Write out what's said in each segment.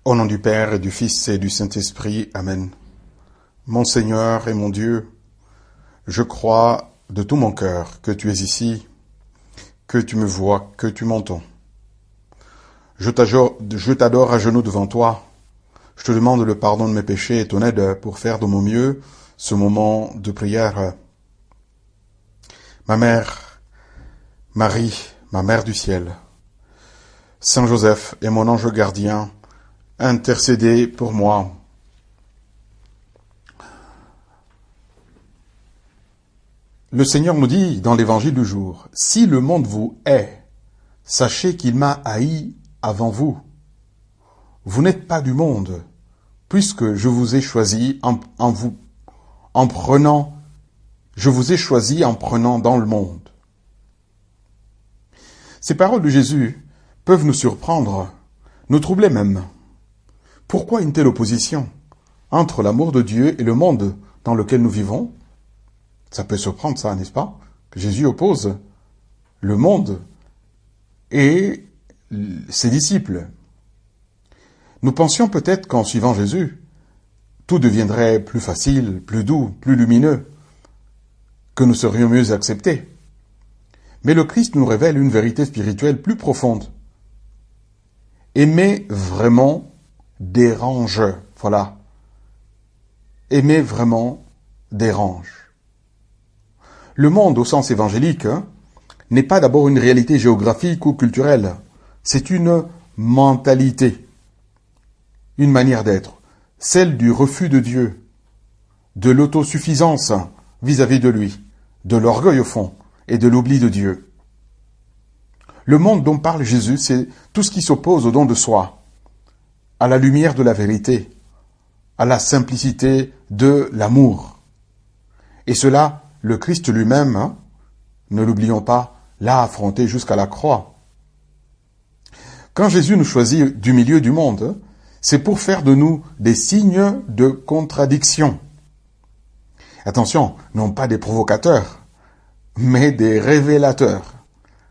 Au nom du Père et du Fils et du Saint-Esprit, Amen. Mon Seigneur et mon Dieu, je crois de tout mon cœur que tu es ici, que tu me vois, que tu m'entends. Je t'adore à genoux devant toi. Je te demande le pardon de mes péchés et ton aide pour faire de mon mieux ce moment de prière. Ma mère, Marie, ma mère du ciel, Saint Joseph et mon ange gardien, intercédez pour moi. Le Seigneur nous dit dans l'évangile du jour, « Si le monde vous hait, sachez qu'il m'a haï avant vous. Vous n'êtes pas du monde, puisque je vous ai choisi je vous ai choisi en prenant dans le monde. » Ces paroles de Jésus peuvent nous surprendre, nous troubler même. Pourquoi une telle opposition entre l'amour de Dieu et le monde dans lequel nous vivons? Ça peut surprendre ça, n'est-ce pas? Que Jésus oppose le monde et ses disciples. Nous pensions peut-être qu'en suivant Jésus, tout deviendrait plus facile, plus doux, plus lumineux, que nous serions mieux acceptés. Mais le Christ nous révèle une vérité spirituelle plus profonde. Aimer vraiment dérange. Voilà. Aimer vraiment dérange. Le monde, au sens évangélique, n'est pas d'abord une réalité géographique ou culturelle. C'est une mentalité, une manière d'être, celle du refus de Dieu, de l'autosuffisance vis-à-vis de lui, de l'orgueil au fond et de l'oubli de Dieu. Le monde dont parle Jésus, c'est tout ce qui s'oppose au don de soi, à la lumière de la vérité, à la simplicité de l'amour. Et cela, le Christ lui-même, ne l'oublions pas, l'a affronté jusqu'à la croix. Quand Jésus nous choisit du milieu du monde, c'est pour faire de nous des signes de contradiction. Attention, non pas des provocateurs, mais des révélateurs,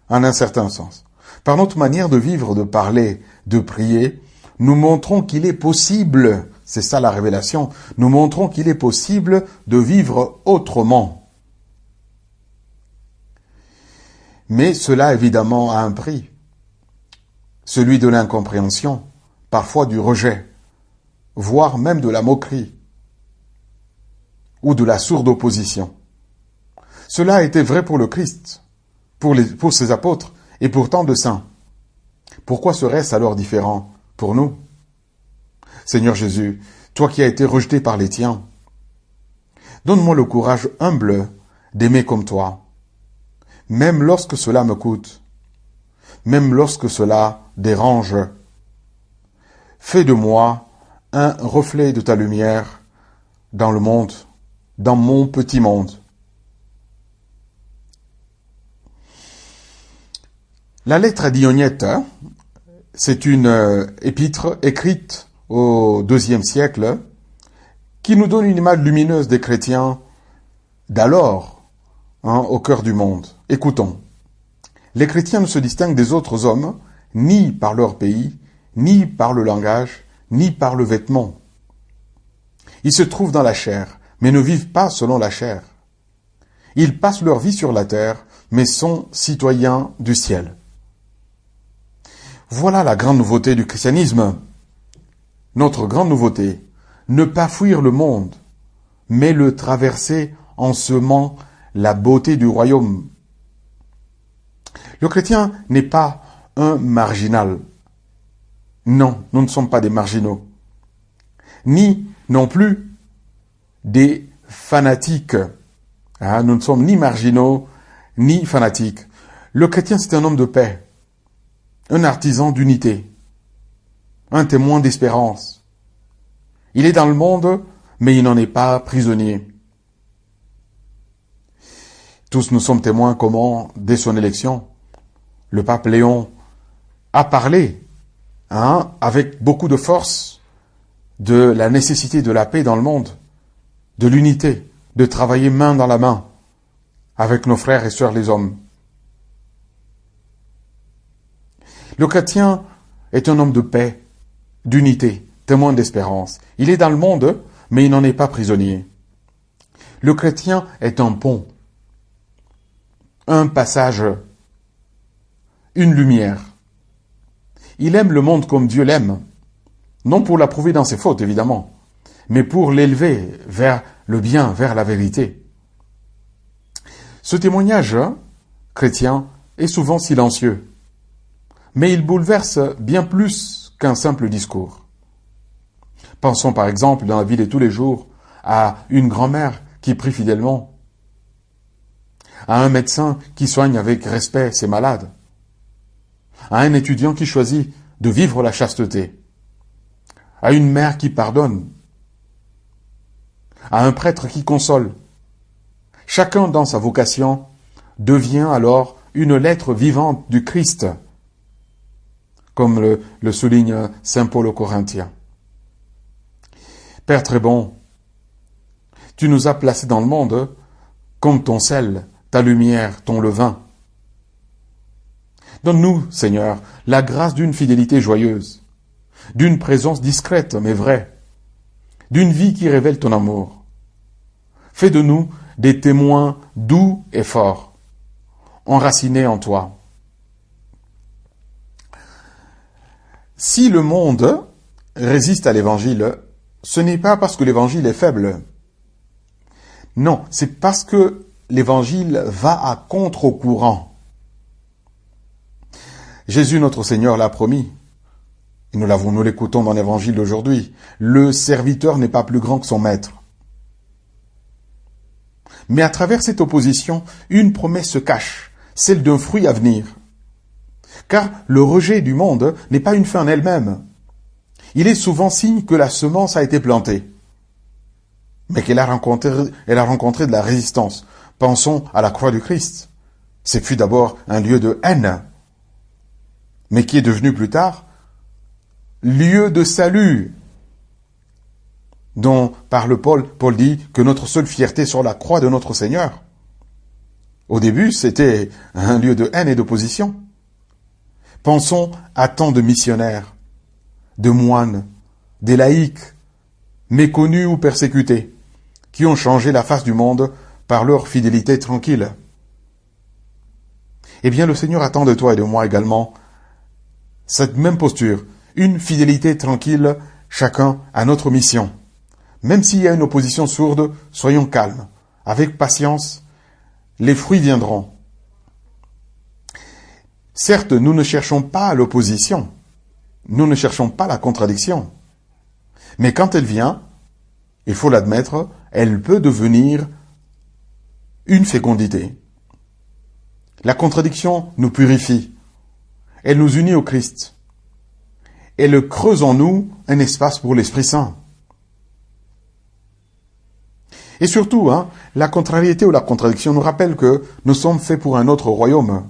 en un certain sens. Par notre manière de vivre, de parler, de prier, nous montrons qu'il est possible, c'est ça la révélation, nous montrons qu'il est possible de vivre autrement. Mais cela évidemment a un prix, celui de l'incompréhension, parfois du rejet, voire même de la moquerie ou de la sourde opposition. Cela a été vrai pour le Christ, pour ses apôtres et pour tant de saints. Pourquoi serait-ce alors différent pour nous? Seigneur Jésus, toi qui as été rejeté par les tiens, donne-moi le courage humble d'aimer comme toi, même lorsque cela me coûte, même lorsque cela dérange. Fais de moi un reflet de ta lumière dans le monde, dans mon petit monde. La lettre à Dionyette, c'est une épître écrite au IIe siècle qui nous donne une image lumineuse des chrétiens d'alors, au cœur du monde. Écoutons. Les chrétiens ne se distinguent des autres hommes ni par leur pays, ni par le langage, ni par le vêtement. Ils se trouvent dans la chair, mais ne vivent pas selon la chair. Ils passent leur vie sur la terre, mais sont citoyens du ciel. Voilà la grande nouveauté du christianisme. Notre grande nouveauté, ne pas fuir le monde, mais le traverser en semant la beauté du royaume. Le chrétien n'est pas un marginal. Non, nous ne sommes pas des marginaux. Ni non plus des fanatiques. Nous ne sommes ni marginaux, ni fanatiques. Le chrétien, c'est un homme de paix. Un artisan d'unité, un témoin d'espérance. Il est dans le monde, mais il n'en est pas prisonnier. Tous nous sommes témoins comment, dès son élection, le pape Léon a parlé, avec beaucoup de force, de la nécessité de la paix dans le monde, de l'unité, de travailler main dans la main avec nos frères et sœurs les hommes. Le chrétien est un homme de paix, d'unité, témoin d'espérance. Il est dans le monde, mais il n'en est pas prisonnier. Le chrétien est un pont, un passage, une lumière. Il aime le monde comme Dieu l'aime, non pour l'approuver dans ses fautes, évidemment, mais pour l'élever vers le bien, vers la vérité. Ce témoignage chrétien est souvent silencieux, mais il bouleverse bien plus qu'un simple discours. Pensons par exemple dans la vie de tous les jours à une grand-mère qui prie fidèlement, à un médecin qui soigne avec respect ses malades, à un étudiant qui choisit de vivre la chasteté, à une mère qui pardonne, à un prêtre qui console. Chacun dans sa vocation devient alors une lettre vivante du Christ, comme le souligne saint Paul aux Corinthiens. Père très bon, tu nous as placés dans le monde comme ton sel, ta lumière, ton levain. Donne-nous, Seigneur, la grâce d'une fidélité joyeuse, d'une présence discrète mais vraie, d'une vie qui révèle ton amour. Fais de nous des témoins doux et forts, enracinés en toi. Si le monde résiste à l'Évangile, ce n'est pas parce que l'Évangile est faible. Non, c'est parce que l'Évangile va à contre-courant. Jésus, notre Seigneur, l'a promis. Et nous l'écoutons dans l'Évangile d'aujourd'hui. Le serviteur n'est pas plus grand que son maître. Mais à travers cette opposition, une promesse se cache, celle d'un fruit à venir. Car le rejet du monde n'est pas une fin en elle-même. Il est souvent signe que la semence a été plantée, mais qu'elle a rencontré de la résistance. Pensons à la croix du Christ. Ce fut d'abord un lieu de haine, mais qui est devenu plus tard lieu de salut, dont parle Paul dit que notre seule fierté sur la croix de notre Seigneur. Au début, c'était un lieu de haine et d'opposition. Pensons à tant de missionnaires, de moines, des laïcs, méconnus ou persécutés, qui ont changé la face du monde par leur fidélité tranquille. Eh bien, le Seigneur attend de toi et de moi également cette même posture, une fidélité tranquille, chacun à notre mission. Même s'il y a une opposition sourde, soyons calmes, avec patience, les fruits viendront. Certes, nous ne cherchons pas l'opposition, nous ne cherchons pas la contradiction, mais quand elle vient, il faut l'admettre, elle peut devenir une fécondité. La contradiction nous purifie, elle nous unit au Christ, elle creuse en nous un espace pour l'Esprit Saint. Et surtout, la contrariété ou la contradiction nous rappelle que nous sommes faits pour un autre royaume.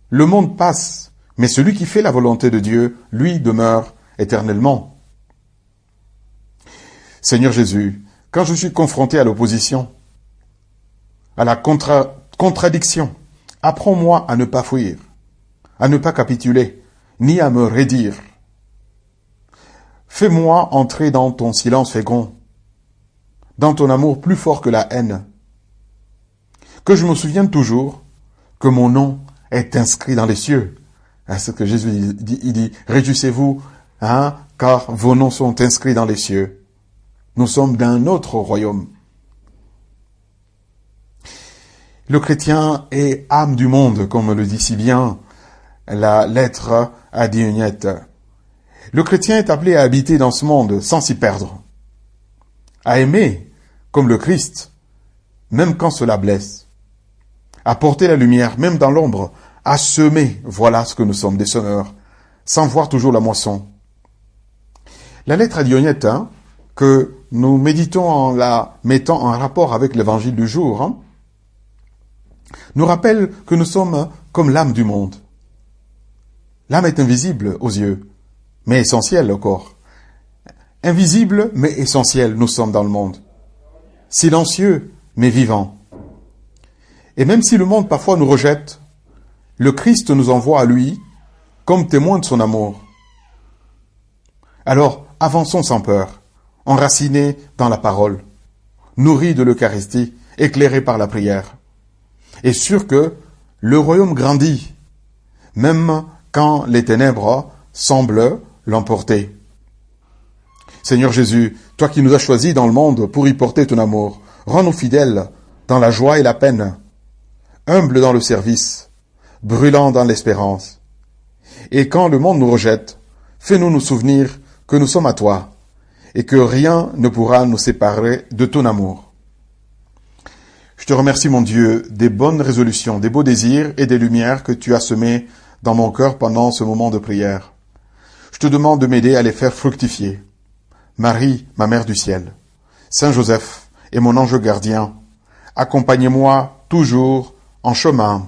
Le monde passe, mais celui qui fait la volonté de Dieu, lui, demeure éternellement. Seigneur Jésus, quand je suis confronté à l'opposition, à la contradiction, apprends-moi à ne pas fuir, à ne pas capituler, ni à me raidir. Fais-moi entrer dans ton silence fécond, dans ton amour plus fort que la haine. Que je me souvienne toujours que mon nom est inscrit dans les cieux. C'est ce que Jésus dit, il dit, réjouissez-vous, car vos noms sont inscrits dans les cieux. Nous sommes d'un autre royaume. Le chrétien est âme du monde, comme le dit si bien la lettre à Dionyette. Le chrétien est appelé à habiter dans ce monde sans s'y perdre, à aimer comme le Christ, même quand cela blesse, à porter la lumière, même dans l'ombre, à semer, voilà ce que nous sommes, des semeurs, sans voir toujours la moisson. La lettre à Dionyette, que nous méditons en la mettant en rapport avec l'évangile du jour, nous rappelle que nous sommes comme l'âme du monde. L'âme est invisible aux yeux, mais essentielle au corps. Invisible, mais essentielle, nous sommes dans le monde. Silencieux, mais vivant. Et même si le monde parfois nous rejette, le Christ nous envoie à lui comme témoin de son amour. Alors, avançons sans peur, enracinés dans la parole, nourris de l'Eucharistie, éclairés par la prière. Et sûr que le royaume grandit, même quand les ténèbres semblent l'emporter. Seigneur Jésus, toi qui nous as choisis dans le monde pour y porter ton amour, rends-nous fidèles dans la joie et la peine, humbles dans le service, brûlants dans l'espérance. Et quand le monde nous rejette, fais-nous nous souvenir que nous sommes à toi et que rien ne pourra nous séparer de ton amour. Je te remercie, mon Dieu, des bonnes résolutions, des beaux désirs et des lumières que tu as semés dans mon cœur pendant ce moment de prière. Je te demande de m'aider à les faire fructifier. Marie, ma Mère du ciel, Saint Joseph et mon ange gardien, accompagnez-moi toujours en chemin.